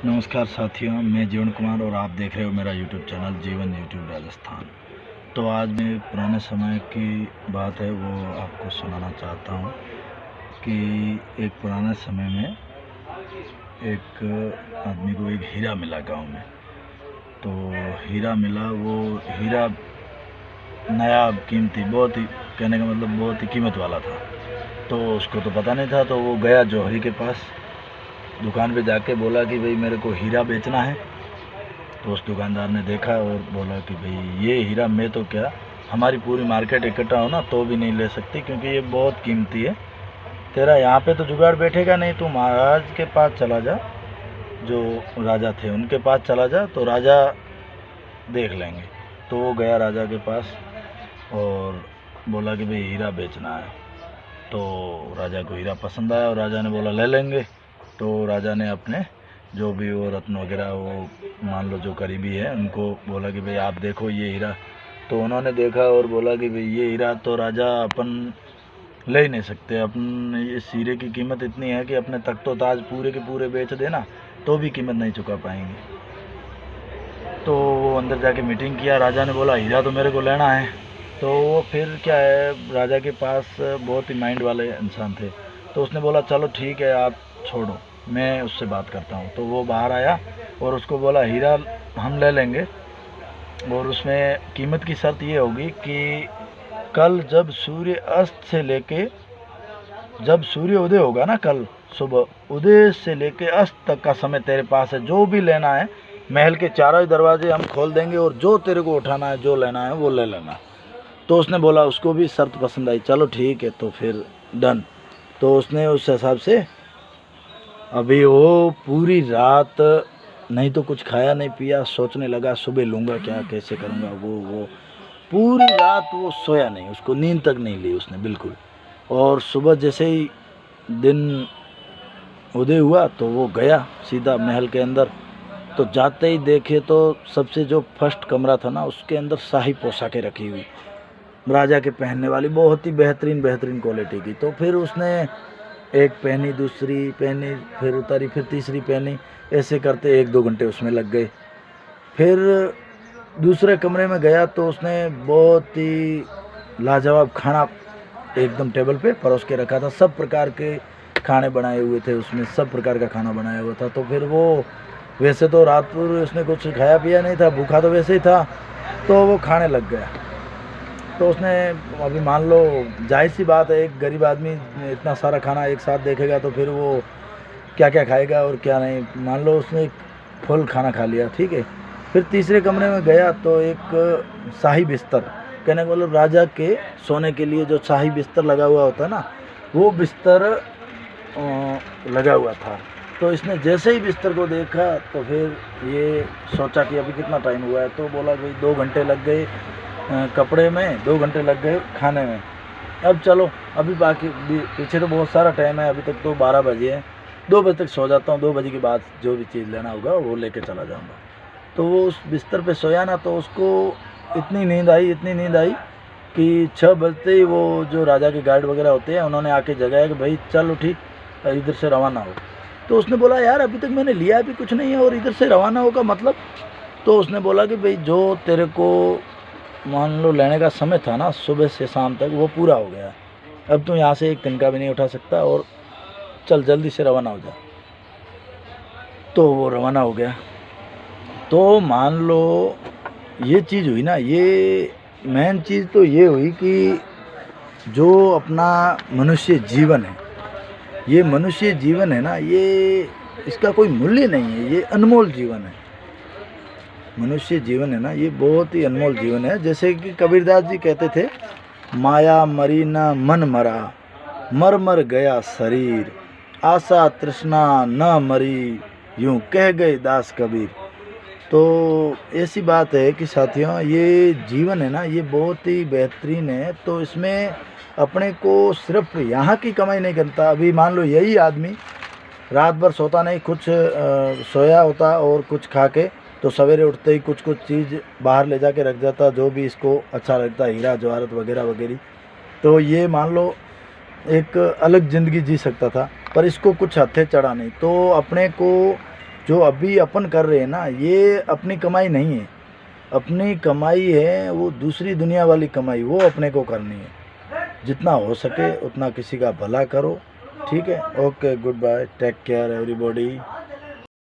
नमस्कार साथियों, मैं जीवन कुमार और आप देख रहे हो मेरा यूट्यूब चैनल जीवन यूट्यूब राजस्थान। तो आज मैं पुराने समय की बात है वो आपको सुनाना चाहता हूँ कि एक पुराने समय में एक आदमी को एक हीरा मिला गांव में। तो हीरा मिला, वो हीरा नया कीमती, बहुत ही, कहने का मतलब बहुत ही कीमत वाला था। तो उसको तो पता नहीं था, तो वो गया जौहरी के पास, दुकान पे जाके बोला कि भाई मेरे को हीरा बेचना है। तो उस दुकानदार ने देखा और बोला कि भाई ये हीरा मैं तो क्या, हमारी पूरी मार्केट इकट्ठा हो ना तो भी नहीं ले सकती, क्योंकि ये बहुत कीमती है। तेरा यहाँ पे तो जुगाड़ बैठेगा नहीं, तू महाराज के पास चला जा, जो राजा थे उनके पास चला जा, तो राजा देख लेंगे। तो वो गया राजा के पास और बोला कि भाई हीरा बेचना है। तो राजा को हीरा पसंद आया और राजा ने बोला ले लेंगे। तो राजा ने अपने जो भी वो रत्न वगैरह, वो मान लो जो करीबी है, उनको बोला कि भाई आप देखो ये हीरा। तो उन्होंने देखा और बोला कि भाई ये हीरा तो राजा अपन ले ही नहीं सकते, अपन इस हीरे की कीमत इतनी है कि अपने तख्तो ताज पूरे के पूरे बेच देना तो भी कीमत नहीं चुका पाएंगे। तो वो अंदर जाके मीटिंग किया, राजा ने बोला हीरा तो मेरे को लेना है। तो वो फिर क्या है, राजा के पास बहुत ही माइंड वाले इंसान थे, तो उसने बोला चलो ठीक है आप छोड़ो, मैं उससे बात करता हूँ। तो वो बाहर आया और उसको बोला हीरा हम ले लेंगे, और उसमें कीमत की शर्त ये होगी कि कल जब सूर्य अस्त से लेके, जब सूर्य उदय होगा ना, कल सुबह उदय से लेके अस्त तक का समय तेरे पास है, जो भी लेना है महल के चारों ही दरवाजे हम खोल देंगे और जो तेरे को उठाना है, जो लेना है वो ले लेना। तो उसने बोला, उसको भी शर्त पसंद आई, चलो ठीक है तो फिर डन। तो उसने उस हिसाब से अभी वो पूरी रात नहीं तो कुछ खाया नहीं पिया, सोचने लगा सुबह लूँगा क्या, कैसे करूँगा, वो पूरी रात वो सोया नहीं, उसको नींद तक नहीं ली उसने बिल्कुल। और सुबह जैसे ही दिन उदय हुआ तो वो गया सीधा महल के अंदर। तो जाते ही देखे तो सबसे जो फर्स्ट कमरा था ना, उसके अंदर शाही पोशाकें रखी हुई, राजा के पहनने वाली, बहुत ही बेहतरीन बेहतरीन क्वालिटी की। तो फिर उसने एक पहनी, दूसरी पहनी, फिर उतारी, फिर तीसरी पहनी, ऐसे करते 1-2 घंटे उसमें लग गए। फिर दूसरे कमरे में गया तो उसने बहुत ही लाजवाब खाना एकदम टेबल पे परोस के रखा था, सब प्रकार के खाने बनाए हुए थे उसमें, सब प्रकार का खाना बनाया हुआ था। तो फिर वो, वैसे तो रात पूरी उसने कुछ खाया पिया नहीं था, भूखा तो वैसे ही था, तो वो खाने लग गया। तो उसने, अभी मान लो जाहिर सी बात है, एक गरीब आदमी इतना सारा खाना एक साथ देखेगा तो फिर वो क्या क्या खाएगा और क्या नहीं। मान लो उसने एक फुल खाना खा लिया, ठीक है। फिर तीसरे कमरे में गया तो एक शाही बिस्तर, कहने का मतलब राजा के सोने के लिए जो शाही बिस्तर लगा हुआ होता है ना, वो बिस्तर लगा हुआ था। तो इसने जैसे ही बिस्तर को देखा तो फिर ये सोचा कि अभी कितना टाइम हुआ है। तो बोला भाई 2 घंटे लग गए कपड़े में, 2 घंटे लग गए खाने में, अब चलो अभी बाकी पीछे तो बहुत सारा टाइम है, अभी तक तो 12 बजे है, 2 बजे तक सो जाता हूँ, 2 बजे के बाद जो भी चीज़ लेना होगा वो लेके चला जाऊँगा। तो वो उस बिस्तर पे सोया ना, तो उसको इतनी नींद आई कि 6 बजते ही वो जो राजा के गार्ड वगैरह होते हैं उन्होंने आके जगाया कि भाई चलो ठीक, इधर से रवाना हो। तो उसने बोला यार अभी तक मैंने लिया भी कुछ नहीं है और इधर से रवाना होगा मतलब। तो उसने बोला कि भाई जो तेरे को मान लो लेने का समय था ना, सुबह से शाम तक, वो पूरा हो गया, अब तू यहाँ से एक तिनका भी नहीं उठा सकता, और चल जल्दी से रवाना हो जा। तो वो रवाना हो गया। तो मान लो ये चीज़ हुई ना, ये मेन चीज़ तो ये हुई कि जो अपना मनुष्य जीवन है, ये मनुष्य जीवन है ना, ये इसका कोई मूल्य नहीं है, ये अनमोल जीवन है। मनुष्य जीवन है ना, ये बहुत ही अनमोल जीवन है। जैसे कि कबीरदास जी कहते थे, माया मरी न मन मरा, मर मर गया शरीर, आशा तृष्णा न मरी, यूं कह गए दास कबीर। तो ऐसी बात है कि साथियों, ये जीवन है ना, ये बहुत ही बेहतरीन है। तो इसमें अपने को सिर्फ यहाँ की कमाई नहीं करता। अभी मान लो यही आदमी रात भर सोता नहीं, कुछ सोया होता और कुछ खा के, तो सवेरे उठते ही कुछ चीज़ बाहर ले जाके रख जाता, जो भी इसको अच्छा लगता, हीरा जवाहरत वगैरह वगैरह। तो ये मान लो एक अलग ज़िंदगी जी सकता था, पर इसको कुछ हत्थे चढ़ा नहीं। तो अपने को जो अभी अपन कर रहे हैं ना, ये अपनी कमाई नहीं है। अपनी कमाई है वो दूसरी दुनिया वाली कमाई, वो अपने को करनी है। जितना हो सके उतना किसी का भला करो, ठीक है। Okay, good bye, take care everybody.